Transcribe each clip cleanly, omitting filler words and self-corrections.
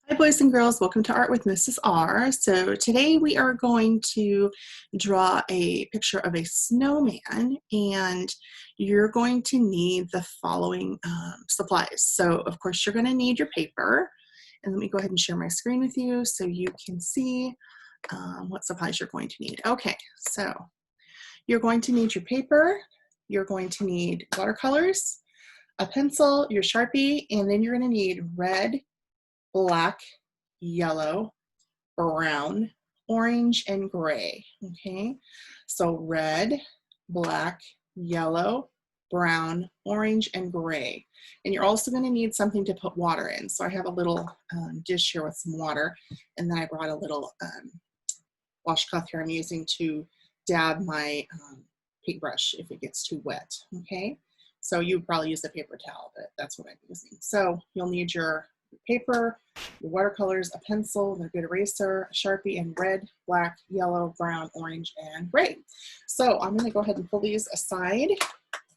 Hi boys and girls, welcome to Art with Mrs. R. So today we are going to draw a picture of a snowman, and you're going to need the following supplies. So of course you're going to need your paper, and let me go ahead and share my screen with you so you can see what supplies you're going to need. Okay, so you're going to need your paper, you're going to need watercolors, a pencil, your Sharpie, and then you're going to need red, black, yellow, brown, orange, and gray. Okay, so red, black, yellow, brown, orange, and gray. And you're also going to need something to put water in. So I have a little dish here with some water, and then I brought a little washcloth here I'm using to dab my paintbrush if it gets too wet. Okay, so you probably use a paper towel, but that's what I'm using. So you'll need your paper, your watercolors, a pencil, a good eraser, a Sharpie, and red, black, yellow, brown, orange, and gray. So I'm going to go ahead and pull these aside,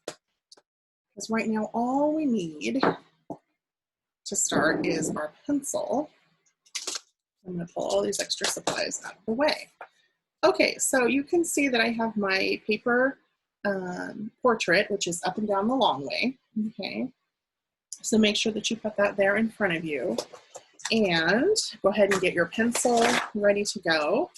because right now all we need to start is our pencil. I'm going to pull all these extra supplies out of the way. Okay, so you can see that I have my paper portrait, which is up and down the long way. Okay, so make sure that you put that there in front of you. And go ahead and get your pencil ready to go.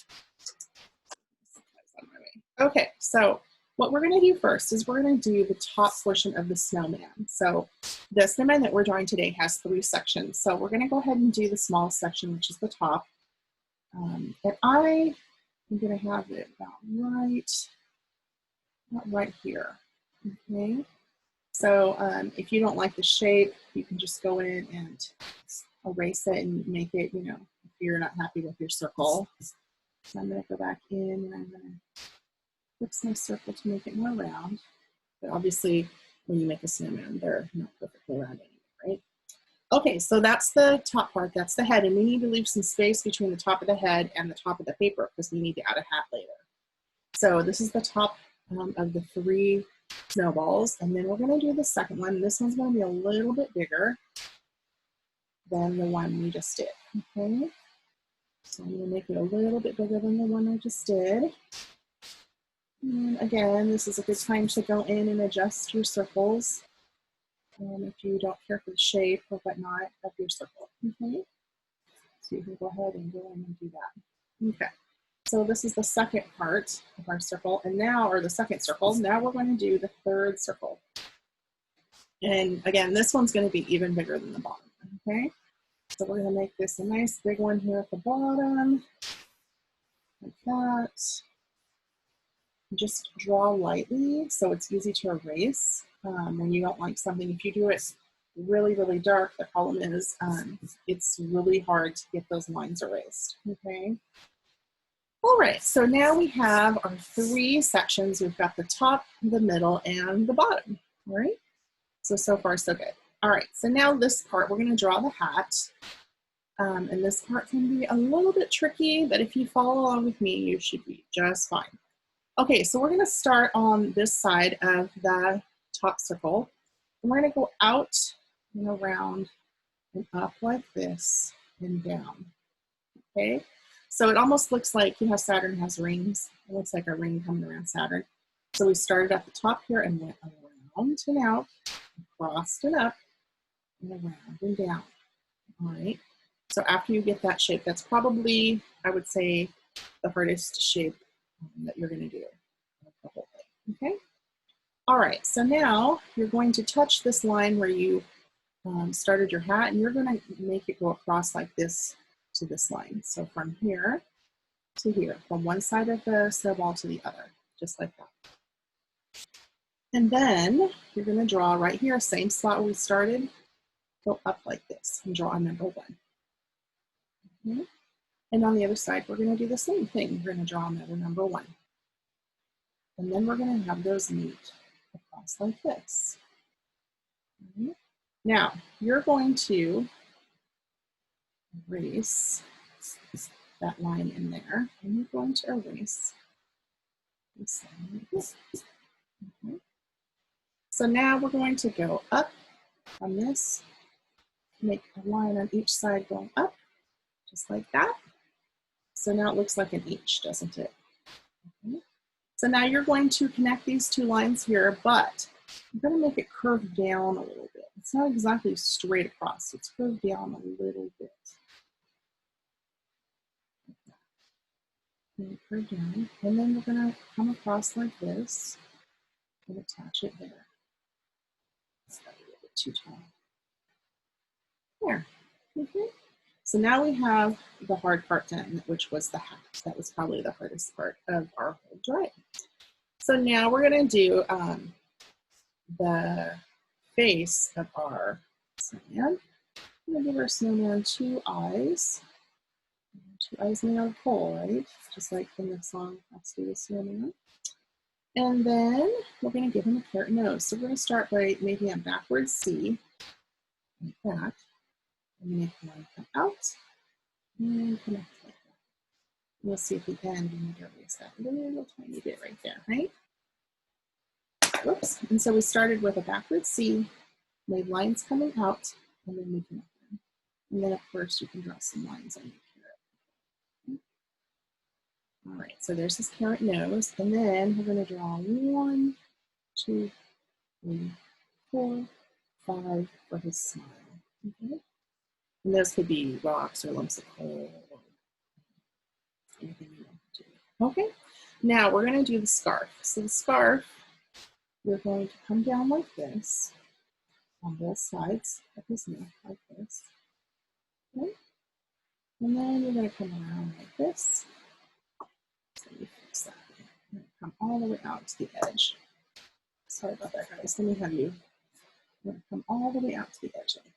Okay, so what we're going to do first is we're going to do the top portion of the snowman. So the snowman that we're drawing today has 3 sections. So we're going to go ahead and do the small section, which is the top. And I'm going to have it about right here. Okay. So if you don't like the shape, you can just go in and erase it and make it, if you're not happy with your circle. So I'm going to go back in and I'm going to fix my circle to make it more round. But obviously, when you make a snowman, they're not perfectly round anyway, right? Okay, so that's the top part, that's the head, and we need to leave some space between the top of the head and the top of the paper because we need to add a hat later. So this is the top of the 3 snowballs, and then we're going to do the second one. This one's going to be a little bit bigger than the one we just did. Okay, so I'm going to make it a little bit bigger than the one I just did. And again, this is a good time to go in and adjust your circles if you don't care for the shape or whatnot of your circle. Okay, so you can go ahead and go in and do that. Okay, so this is the second part of our circle, and now, or the second circle, now we're going to do the third circle. And again, this one's going to be even bigger than the bottom. Okay, so we're going to make this a nice big one here at the bottom, like that. Just draw lightly so it's easy to erase when you don't like something. If you do it really, really dark, the problem is it's really hard to get those lines erased. Okay. All right, so now we have our 3 sections. We've got the top, the middle, and the bottom. All right, so far so good. All right, so now this part, we're going to draw the hat. And this part can be a little bit tricky, but if you follow along with me, you should be just fine. Okay, so we're going to start on this side of the top circle. And we're going to go out and around and up like this and down. Okay, so it almost looks like, Saturn has rings. It looks like a ring coming around Saturn. So we started at the top here and went around and out, crossed and up, and around and down. All right, so after you get that shape, that's probably, I would say, the hardest shape that you're going to do the whole thing. Okay, all right, so now you're going to touch this line where you started your hat, and you're going to make it go across like this to this line. So from here to here, from one side of the snowball to the other, just like that. And then you're going to draw right here, same spot where we started, go up like this and draw a number 1. Okay. And on the other side, we're going to do the same thing. We're going to draw another number 1. And then we're going to have those meet across like this. Okay. Now, you're going to erase that line in there, and you're going to erase this line like this. Okay. So now we're going to go up on this, make a line on each side going up, just like that. So now it looks like an H, doesn't it? Okay. So now you're going to connect these two lines here, but I'm going to make it curve down a little bit. It's not exactly straight across, it's curved down a little bit. And curve down, and then we're going to come across like this and attach it there. It's a little bit too tall. There. Okay. So now we have the hard part done, which was the hat. That was probably the hardest part of our whole drawing. So now we're going to do the face of our snowman. I'm going to give our snowman two eyes. Two eyes made out of coal, right? Just like from the song, Let's Do the Snowman. And then we're going to give him a carrot nose. So we're going to start by making a backwards C, like that. And make one come out and connect like that. We'll see if we can. We need to erase that little tiny bit right there, right? Whoops. And so we started with a backwards C, made lines coming out, and then we connect them. And then, of course, you can draw some lines on your carrot. All right, so there's his carrot nose, and then we're going to draw 1, 2, 3, 4, 5 for his smile. Okay? And those could be rocks or lumps of coal or anything you want to do. Okay, now we're going to do the scarf. So the scarf, you're going to come down like this on both sides of his neck, like this. Okay? And then you're going to come around like this. So you fix that. You're going to come all the way out to the edge. Sorry about that, guys. Let me have you. You're going to come all the way out to the edge like that.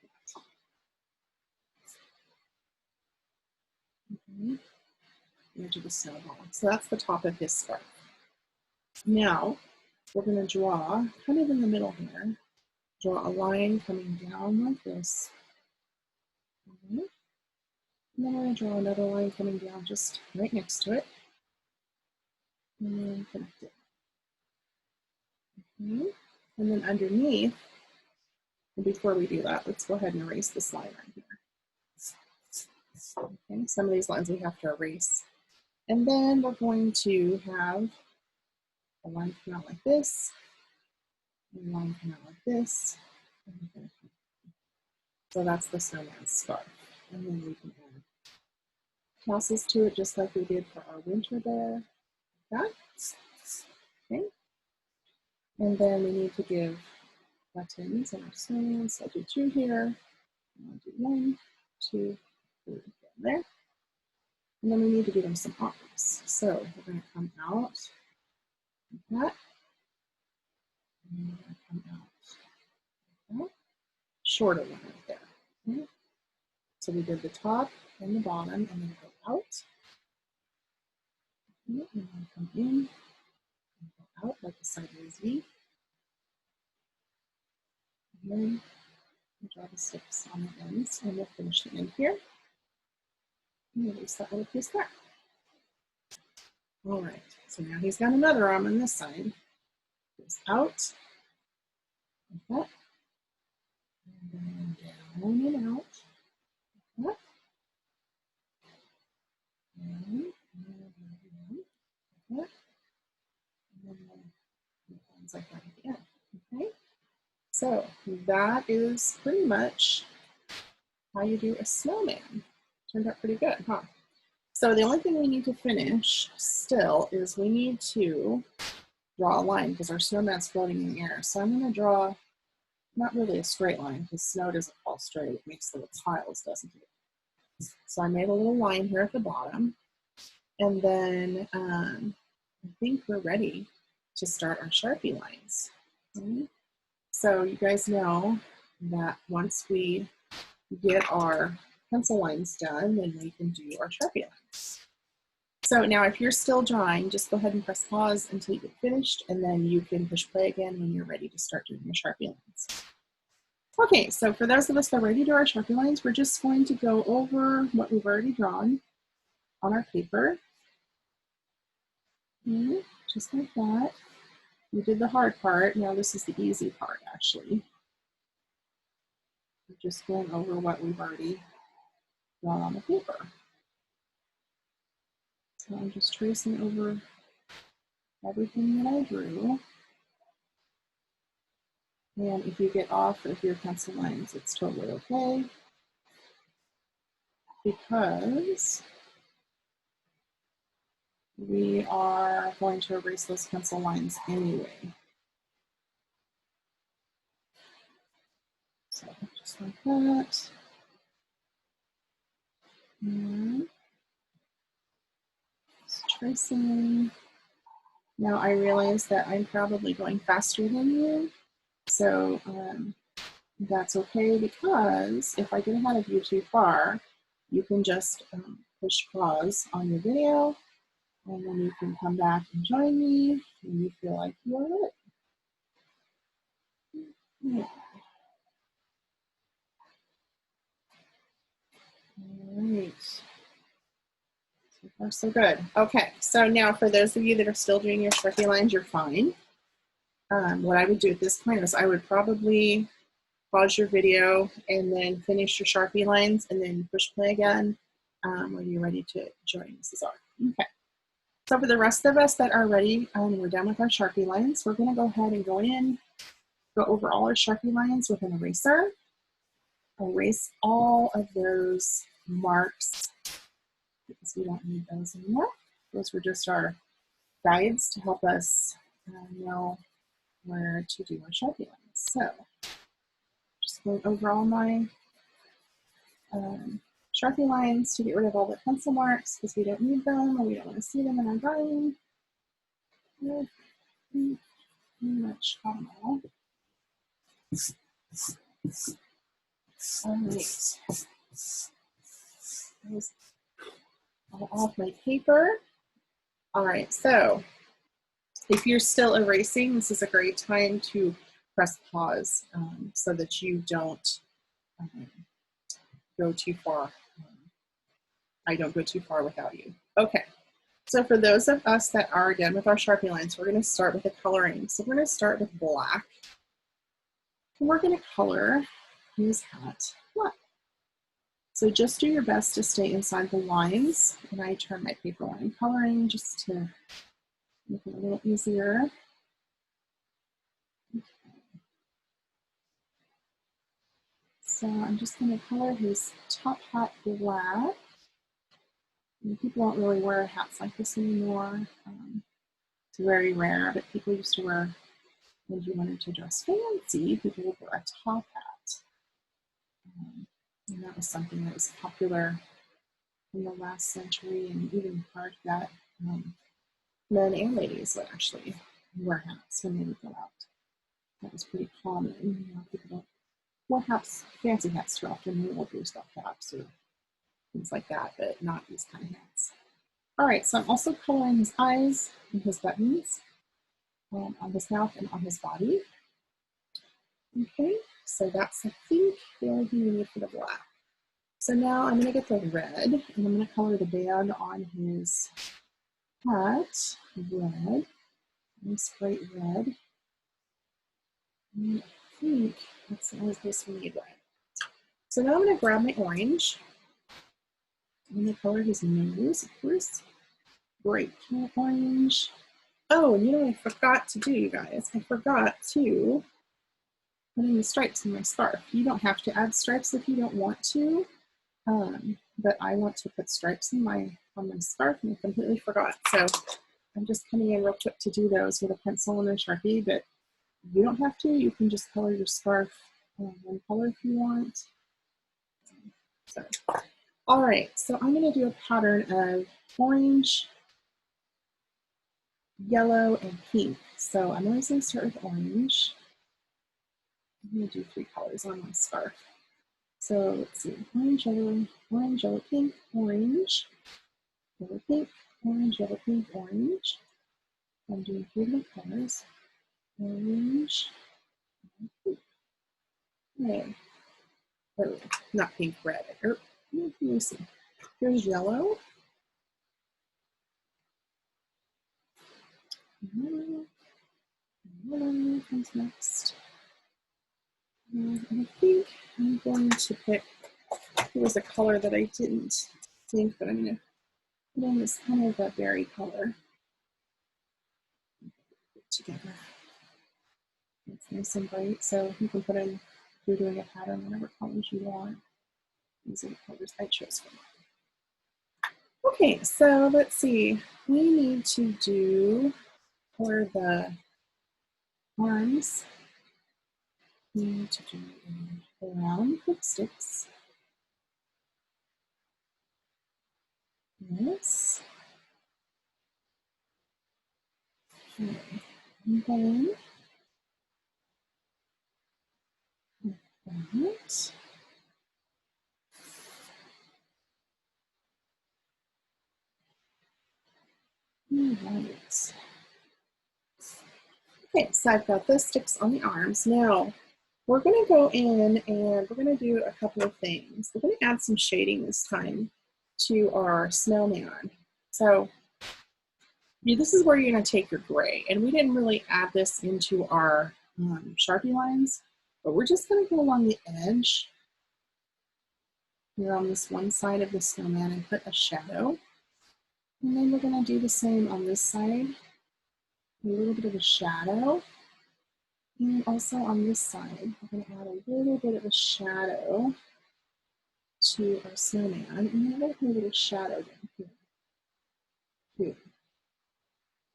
Okay. Edge of the snowball. So that's the top of his scarf. Now we're going to draw kind of in the middle here. Draw a line coming down like this. Okay. And then we're going to draw another line coming down just right next to it. And then connect it. Okay. And then underneath, and before we do that, let's go ahead and erase this line right here. Okay, some of these lines we have to erase. And then we're going to have a line come out like this, and a line come out like this. So that's the snowman's scarf. And then we can add tassels to it just like we did for our winter bear. Like that. Okay. And then we need to give buttons on our snowman. So I'll do 2 here. I'll do 1, 2, 3 there. And then we need to give them some arms. So we're going to come out like that. And we're going to come out like that. Shorter one right there. Okay. So we did the top and the bottom, and then go out. Okay. And then come in and go out like a sideways V. And then we'll draw the sticks on the ends, and we'll finish the end here. And release that little piece there. All right, so now he's got another arm on this side. Goes out, like that. And then down and out, like that. And down, like that. And then lines like that at the end. Okay, so that is pretty much how you do a snowman. Turned out pretty good, huh? So the only thing we need to finish still is we need to draw a line because our snowman's floating in the air. So I'm going to draw not really a straight line because snow doesn't fall straight. It makes little tiles, doesn't it? So I made a little line here at the bottom. And then I think we're ready to start our Sharpie lines. Okay. So you guys know that once we get our pencil lines done, then we can do our Sharpie lines. So now if you're still drawing, just go ahead and press pause until you get finished, and then you can push play again when you're ready to start doing your Sharpie lines. Okay, so for those of us that are ready to do our Sharpie lines, we're just going to go over what we've already drawn on our paper. Okay, just like that. We did the hard part, now this is the easy part actually. We're just going over what we've already drawn on the paper. So I'm just tracing over everything that I drew. And if you get off of your pencil lines, it's totally okay, because we are going to erase those pencil lines anyway. So just like that. And just tracing. Now I realize that I'm probably going faster than you, so that's okay, because if I get ahead of you too far, you can just push pause on your video, and then you can come back and join me when you feel like you are ready. Yeah. All right. So far, so good. Okay, so now for those of you that are still doing your Sharpie lines, you're fine. What I would do at this point is I would probably pause your video and then finish your Sharpie lines and then push play again when you're ready to join Mrs. R. Okay. So for the rest of us that are ready, we're done with our Sharpie lines. We're going to go ahead and go over all our Sharpie lines with an eraser. Erase all of those marks because we don't need those anymore. Those were just our guides to help us know where to do our Sharpie lines. So just going over all my Sharpie lines to get rid of all the pencil marks because we don't need them or we don't want to see them in our drawing. Pretty much all. All right. There's all off my paper. All right, so if you're still erasing, this is a great time to press pause so that you don't go too far. I don't go too far without you. Okay, so for those of us that are done with our Sharpie lines, we're going to start with the coloring. So we're going to start with black. And we're going to color his hat black. So just do your best to stay inside the lines. And I turn my paper line coloring just to make it a little easier. So I'm just going to color his top hat black. And people don't really wear hats like this anymore. It's very rare, but people used to wear, when you wanted to dress fancy, people would wear a top hat. And that was something that was popular in the last century, and even prior to that, men and ladies would actually wear hats when they would go out. That was pretty common. You know, people don't wear hats, fancy hats too often. They will do stuff caps or things like that, but not these kind of hats. All right, so I'm also coloring his eyes and his buttons on his mouth and on his body. Okay, so that's, I think, the only thing we need for the black. So now I'm going to get the red, and I'm going to color the band on his hat red. Nice bright red. And I think that's the only place we need red. So now I'm going to grab my orange. I'm going to color his nose, of course. Bright orange. Oh, and you know what I forgot to do, you guys? I forgot to put in the stripes in my scarf. You don't have to add stripes if you don't want to, but I want to put stripes on my scarf, and I completely forgot. So I'm just coming in real quick to do those with a pencil and a Sharpie, but you don't have to. You can just color your scarf one color if you want. So, all right, so I'm going to do a pattern of orange, yellow, and pink. So I'm always going to start with orange. I'm going to do 3 colors on my scarf. So let's see, orange, yellow, pink, orange, yellow, pink, orange, yellow, pink, orange. I'm doing 3 different colors. Orange, pink. Okay. Oh, not pink, red. Let me see. Here's yellow. Yellow comes next. And I think I'm going to pick, there was a color that I didn't think, but I'm going to put in this kind of a berry color together. It's nice and bright, so you can put in, if you're doing a pattern, whatever colors you want. These are the colors I chose for mine. Okay, so let's see. We need to do for the arms, we need to do round lipsticks. Yes. Okay. And then that. All right. Okay, so I've got the sticks on the arms. Now, we're going to go in and we're going to do a couple of things. We're going to add some shading this time to our snowman. So this is where you're going to take your gray. And we didn't really add this into our Sharpie lines, but we're just going to go along the edge here on this one side of the snowman and put a shadow. And then we're going to do the same on this side, a little bit of a shadow. And also on this side, we're going to add a little bit of a shadow to our snowman. And then we're going to put a little shadow down here, too,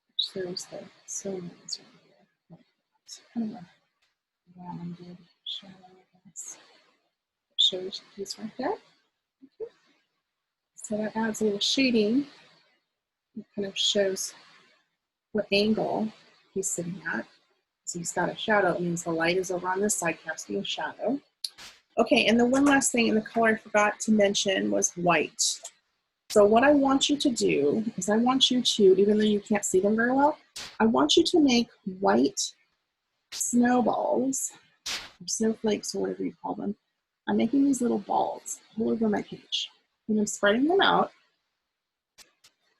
which shows the snowman's right here. Like that. Kind of a rounded shadow, I guess. It shows these right there. Okay. So that adds a little shading. It kind of shows what angle he's sitting at. So he's got a shadow. It means the light is over on this side, casting a shadow. Okay, and the one last thing in the color I forgot to mention was white. So what I want you to do is I want you to, even though you can't see them very well, I want you to make white snowballs, or snowflakes, or whatever you call them. I'm making these little balls all over my page, and I'm spreading them out.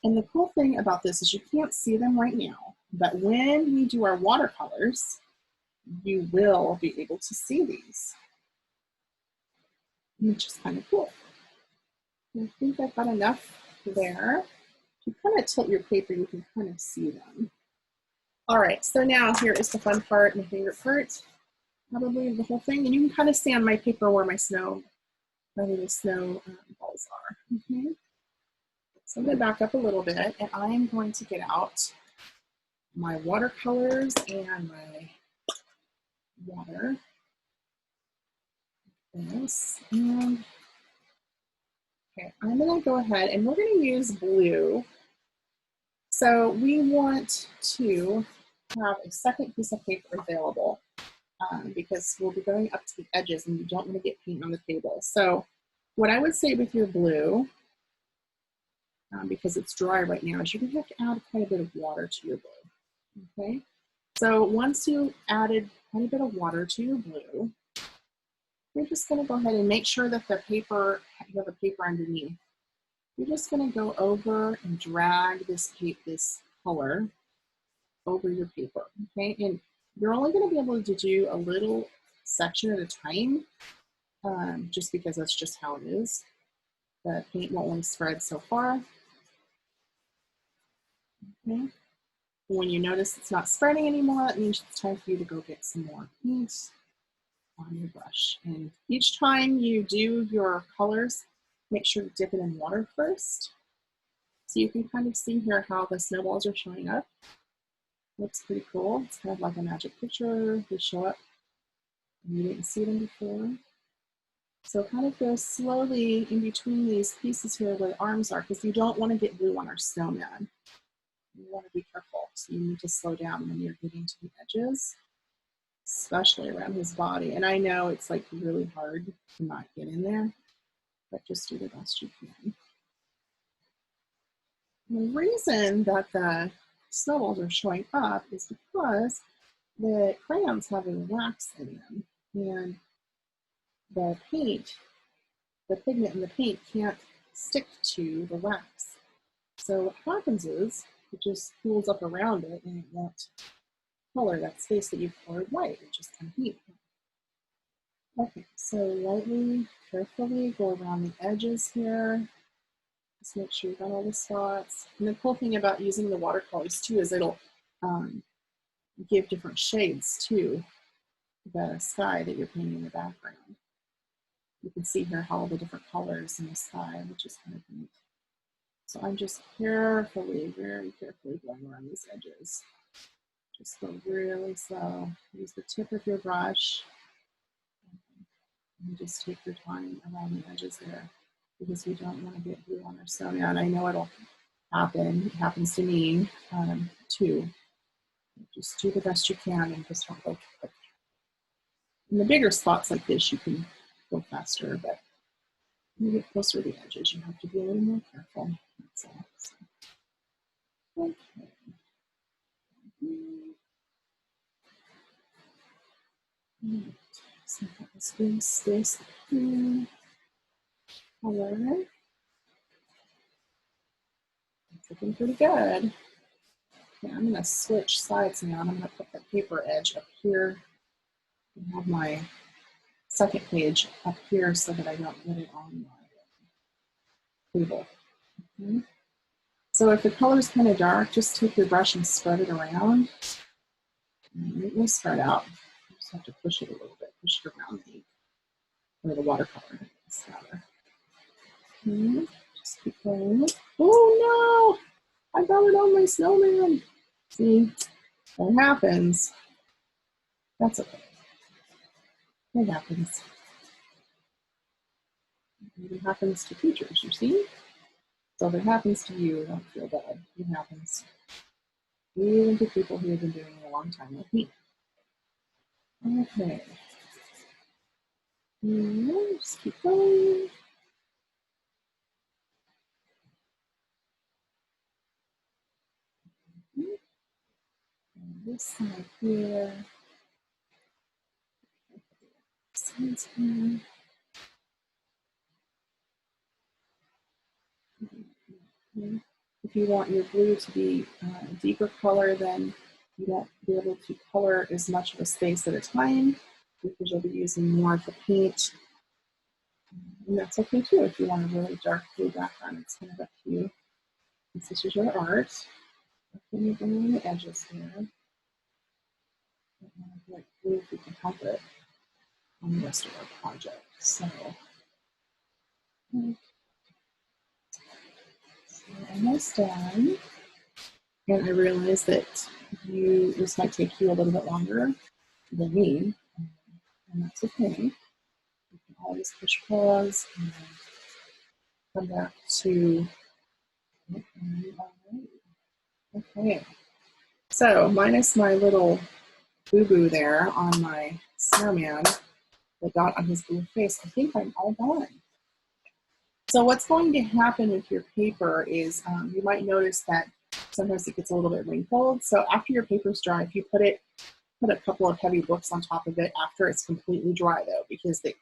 And the cool thing about this is you can't see them right now, but when we do our watercolors, you will be able to see these, which is kind of cool. I think I've got enough there. If you kind of tilt your paper, you can kind of see them. All right, so now here is the fun part, my favorite part, probably the whole thing. And you can kind of see on my paper where my snow balls are. Okay. So I'm going to back up a little bit, and I'm going to get out my watercolors and my water. This, and okay, I'm going to go ahead and we're going to use blue. So we want to have a second piece of paper available because we'll be going up to the edges and you don't want to get paint on the table. So what I would say with your blue, because it's dry right now, is you're going to have to add quite a bit of water to your blue. Okay, so once you added quite a bit of water to your blue, you're just going to go ahead and make sure that the paper, you have a paper underneath. You're just going to go over and drag this color over your paper, okay? And you're only going to be able to do a little section at a time, just because that's just how it is. The paint will only spread so far. Okay. When you notice it's not spreading anymore, that means it's time for you to go get some more paint on your brush. And each time you do your colors, make sure to dip it in water first. So you can kind of see here how the snowballs are showing up. Looks pretty cool. It's kind of like a magic picture. They show up and you didn't see them before. So kind of go slowly in between these pieces here where the arms are, because you don't want to get glue on our snowman. You want to be careful. So you need to slow down when you're getting to the edges, especially around his body. And I know it's like really hard to not get in there, but just do the best you can. The reason that the snowballs are showing up is because the crayons have a wax in them, and the paint, the pigment in the paint can't stick to the wax. So what happens is it just pools up around it and it won't color that space that you've colored white, which is kind of neat. Okay, so lightly, carefully go around the edges here. Just make sure you got all the spots. And the cool thing about using the watercolors too is it'll give different shades to the sky that you're painting in the background. You can see here how all the different colors in the sky, which is kind of neat. So I'm just carefully, very carefully going around these edges. Just go really slow. Use the tip of your brush and just take your time around the edges there, because we don't want to get glue on our snowman. I know it'll happen. It happens to me too. Just do the best you can and just don't go quick. In the bigger spots like this, you can go faster, but when you get closer to the edges, you have to be a little more careful. That's all. So, okay. Right. So let's rinse this color. It's looking pretty good. Okay, I'm going to switch sides now. I'm going to put the paper edge up here and have my second page up here so that I don't get it on my table. Okay. So if the color is kind of dark, just take your brush and spread it around. And it will spread out. You just have to push it a little bit, push it around the ink, or the watercolor. Okay. Just keep going. Oh no! I got it on my snowman. See, that happens. That's okay. It happens. It happens to teachers, you see? So if it happens to you, don't feel bad. It happens. Even to people who have been doing it a long time like me. Okay. Just keep going. And this side here. Sides here. Okay. If you want your blue to be a deeper color, then you won't be able to color as much of a space at a time, because you'll be using more of the paint. And that's okay too. If you want a really dark blue background, it's kind of up to you. This is your art. Then you bring in the edges here. Like blue, if we can help it on the rest of our project. So almost done. And I realize that this might take you a little bit longer than me, and that's okay. You can always push pause and come back to. Okay. So minus my little boo-boo there on my snowman, the dot on his blue face, I think I'm all done. So what's going to happen with your paper is you might notice that sometimes it gets a little bit wrinkled. So after your paper's dry, if you put a couple of heavy books on top of it after it's completely dry though, because the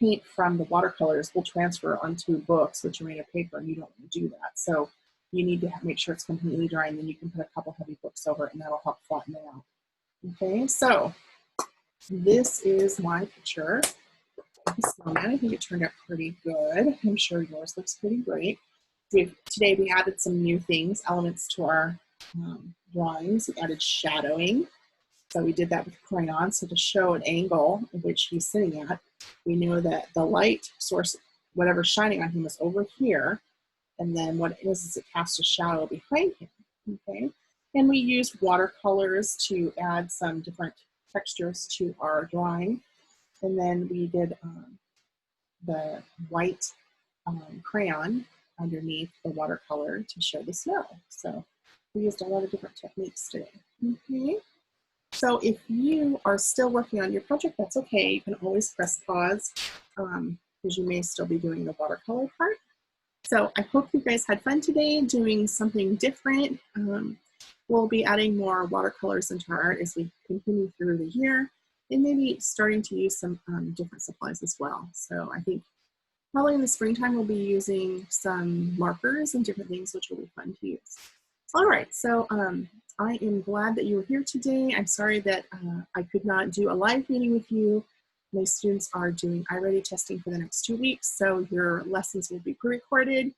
paint from the watercolors will transfer onto books, which are made of paper, and you don't want to do that. So you need to make sure it's completely dry, and then you can put a couple heavy books over it, and that'll help flatten it out. Okay, so this is my picture of the snowman. I think it turned out pretty good. I'm sure yours looks pretty great. Today we added some new things, elements to our drawings. We added shadowing. So we did that with crayon. So to show an angle in which he's sitting at, we know that the light source, whatever's shining on him, is over here. And then what it is it casts a shadow behind him. Okay. And we used watercolors to add some different textures to our drawing. And then we did the white crayon underneath the watercolor to show the snow. So we used a lot of different techniques today. Okay. So if you are still working on your project, that's okay. You can always press pause because you may still be doing the watercolor part. So I hope you guys had fun today doing something different. We'll be adding more watercolors into our art as we continue through the year, and maybe starting to use some different supplies as well. So I think probably in the springtime we'll be using some markers and different things, which will be fun to use. All right, so I am glad that you were here today. I'm sorry that I could not do a live meeting with you, My students are doing iReady testing for the next 2 weeks, so your lessons will be pre-recorded.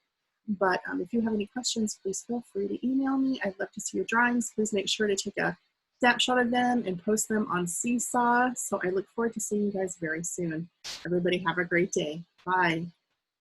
But if you have any questions, please feel free to email me. I'd love to see your drawings. Please make sure to take a snapshot of them and post them on Seesaw. So I look forward to seeing you guys very soon. Everybody have a great day. Bye.